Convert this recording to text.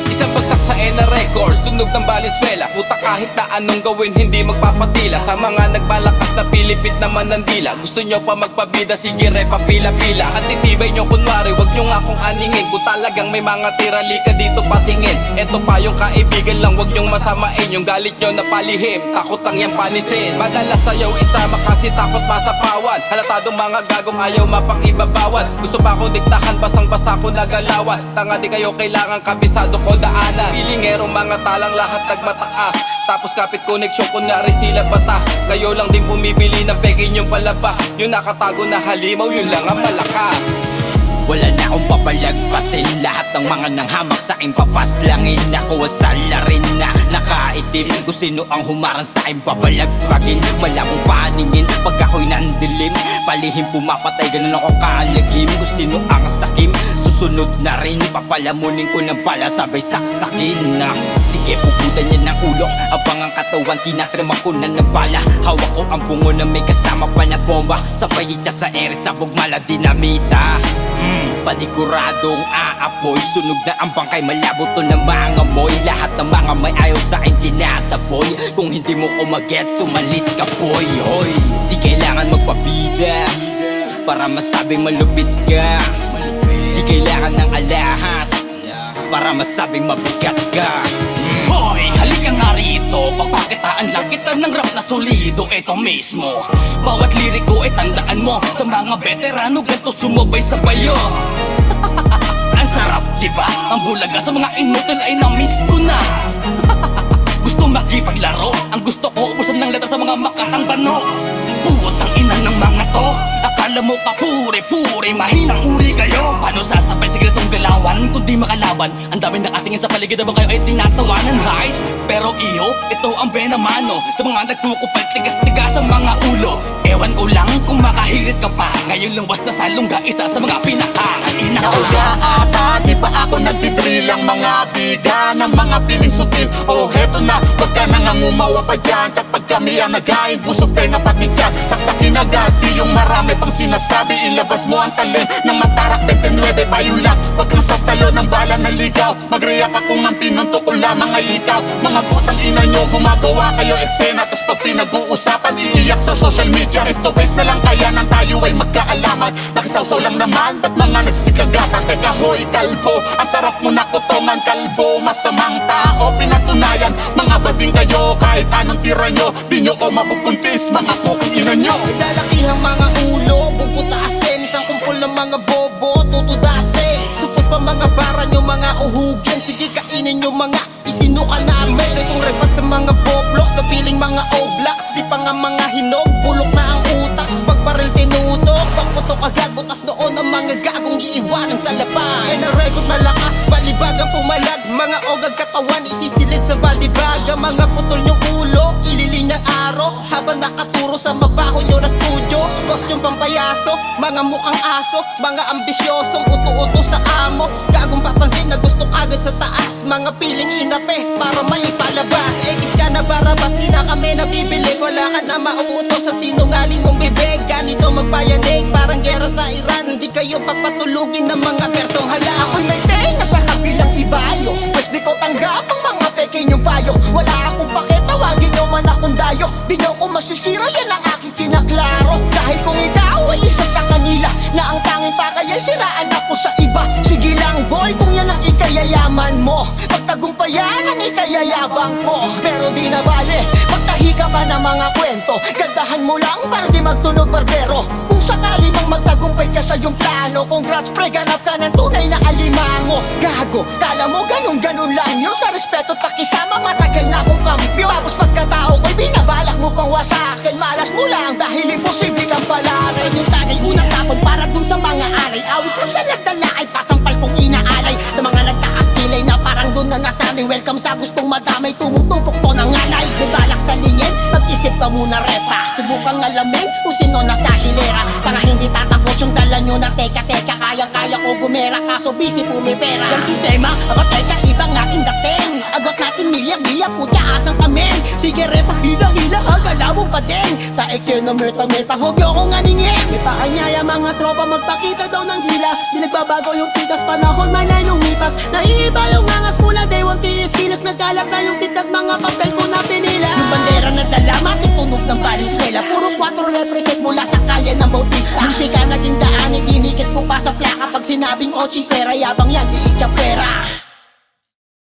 Isang bagsak sa ENA Records, tunog ng Valenzuela. Puta kahit na anong gawin, hindi magpapatila. Sa mga nagbalakas na pilipit naman ng dila. Gusto nyo pa magpabida, sige re papila-pila. At itibay nyo kunwari, wag nyo nga akong aningin. Kung talagang may mga tirali ka dito patingin. Eto pa yung kaibigan lang, wag nyong masamain. Yung galit nyo na palihim, takot lang yan panisin. Madalas sayaw isama kasi takot masapawan. Halatadong mga gagong ayaw mapang-ibabawan. Gusto pa akong diktahan, basang-basa ko nagalawan. Tanga di kayo kailangan kabisado ko daanan. Pilingerong mga talang lahat nagmataas. Tapos kapit koneksyon kunwari sila batas. Kayo lang din bumibili ng peke yung palabas. Yung nakatago na halimaw, yun lang ang malakas. Wala na akong papalagpasin. Lahat ng mga nanghamak sa akin papaslangin. Ako asala rin na nakaitim. Kung sino ang humarang sa akin papalagpagin. Wala akong paningin pag ako'y nandilim. Palihim pumapatay, ganun ako kalagim. Kung sino ang sakim, susunod na rin. Papalamunin ko ng bala, sabay saksakin na. Sige, puputan niya ng ulo. Abang ang katawan, tinatrima ko na ng bala. Hawak ko ang bungo na may kasama pa na bomba. Sabay itya sa ere, sabog mala dinamita. Paniguradong aapoy. Sunog na ang bangkay, malabo to na mga moy. Lahat ng mga may ayaw sa akin tinataboy. Kung hindi mo ko mag-gets, sumalis ka boy. Hoy, di kailangan magpabida para masabing malupit ka. Di kailangan ng alahas para masabing mabigat ka. Hoy, halika nga rito. Papakitaan lang kita ng rap na solido. Ito mismo, bawat liriko ay tandaan mo. Sa mga veterano, ganito sumabay sa bayo. Ang sarap, diba? Ang bulaga sa mga inutil ay na-miss ko na. Gusto makipaglaro. Ang gusto ko, ubusan ng letra sa mga makatang bano. Putang ina ng mga to. Akala mo kapuri-puri, mahinang uri kayo. Paano sasabay sa ganitong galawan kung di makalaban? Ang dami nakatingin sa paligid habang kayo ay tinatawanan, guys. Pero iyo, ito ang benamano sa mga nagkukupal, tigas-tigas sa mga ulo. Ewan ko lang kung makahirit ka pa. Ngayon luwas na sa lungga, isa sa mga pinakakaina ka. Ata, di pa ako nagdidrill ang mga biga ng mga piling sutil. Oh, heto na, wag ka nang ngumawa pa dyan. Tsak pag kami ang nagain, busog tenga pati dyan. Saksakin agad, di yung marami pang sinasabi. Ilabas mo ang talim ng matarak 29 payo lang. Wag kang sasalo ng bala na ligaw. Mag-react ako ng pinunto ko lamang ay ikaw. Mga putang ina nyo, gumagawa kayo eksena. Tas pag pinag-uusapan, iiyak sa social media. Face to face na lang kaya nang tayo ay magkaalaman. Nakisawsaw lang naman, ba't mga nagsikagatan? Teka hoy kalbo, ang sarap mo na kutongan kalbo. Masamang tao, pinatunayan. Mga bading kayo, kahit anong tira nyo, di nyo ko mapupuntis, mga puking ina nyo. Lalakihang mga ulo, bubutasin. Isang kumpol ng mga bobo, tutudasin. Supot pa mga bara nyo, mga uhugin. Sige kainin nyo mga isinuka namin. Itong rebat sa mga boblox, na piling mga oblaks. Di pa nga mga hinog, bulok na ang utak. Pagbaril tinutok, pagputok agad. Butas noon ang mga gagong iiwanan sa laban. Ay na-record malakas, balibag ang pumalag. Mga ogag katawan, isisilid sa balibaga. Mga putol nyo ulo, ililinyang araw. Habang nakaturo sa mabaho nyo na studio. Costume pampayaso, mga mukhang aso. Mga ambisyosong uto-uto sa amo. Gagong papansin na gusto agad sa taas. Mga piling inape, para maipalabas. Ekis ka na barabas, di na kami nabibili. Wala ka na mauuto sa sinungaling mong bibig. Ganito magpayanig, parang gera sa Iran. Hindi kayo papatulugin ng mga persong hala. Ako'y may tenga sa kabilang ibayo. Pwes di ko tanggap ang mga peke nyong payo. Wala akong pakitawagin nyo man akong dayo. Di nyo ko masisira, yan ang aking kinaklaro. Dahil kung ikaw ay isa sa kanila, na ang tanging pakaya'y siraan ako sa iba. Sige lang boy, kung yan ang ikayayaman mo. Pagtagumpayan ang ikayayabang ko. Pero di na bale, magtahi ka pa ng mga kwento. Gandahan mo lang para di magtunog barbero. Kung sakali mang magtagumpay ka sa iyong plano, congrats pre, ganap ka ng tunay na alimango. Gago, kala mo ganun-ganun lang yun. Sa respeto at pakisama, matagal na akong kampyo. Tapos pagkatao ko'y binabalak mo pang wasakin. Malas mo lang dahil imposible kang palarin. Yung tagay unang tapon para dun sa mga aray. Awit kong dalag-dala ay pasampal kong inaalay. Sa mga nagtaas nilay na parang dun na nasanay. Welcome sa gustong madamay, tumutupok to ng alay. Bubalak sa lingin, mag-isip ka muna repa. Subukang alamin kung sino nasa hilera. Para hindi tatagos yung dala nyo na teka-teka. Kayang-kaya ko gumera kaso busy pumipera. Ganitong tema, ako teka ibang aking dating. Agot natin milya-milya, putya asang kami. Sige repa, hila-hila, hagalabong pa din. Sa eksyon ng meta-meta, huwag niyo akong aningin. May pakanyaya mga tropa, magpakita daw ng gilas. Di nagbabago yung tigas, panahon man ay lumipas. Naiiba yung angas mula day one tiis kilos. Nagkalat na yung tintat, mga papel ko na pinila. Yung bandera na dalamat, itunog ng Valenzuela. Puro 4 represent mula sa kalye ng Bautista. Musika naging daan, dinikit ko pa sa plaka. Pag sinabing ochi pera, yabang yan, di ikya pera.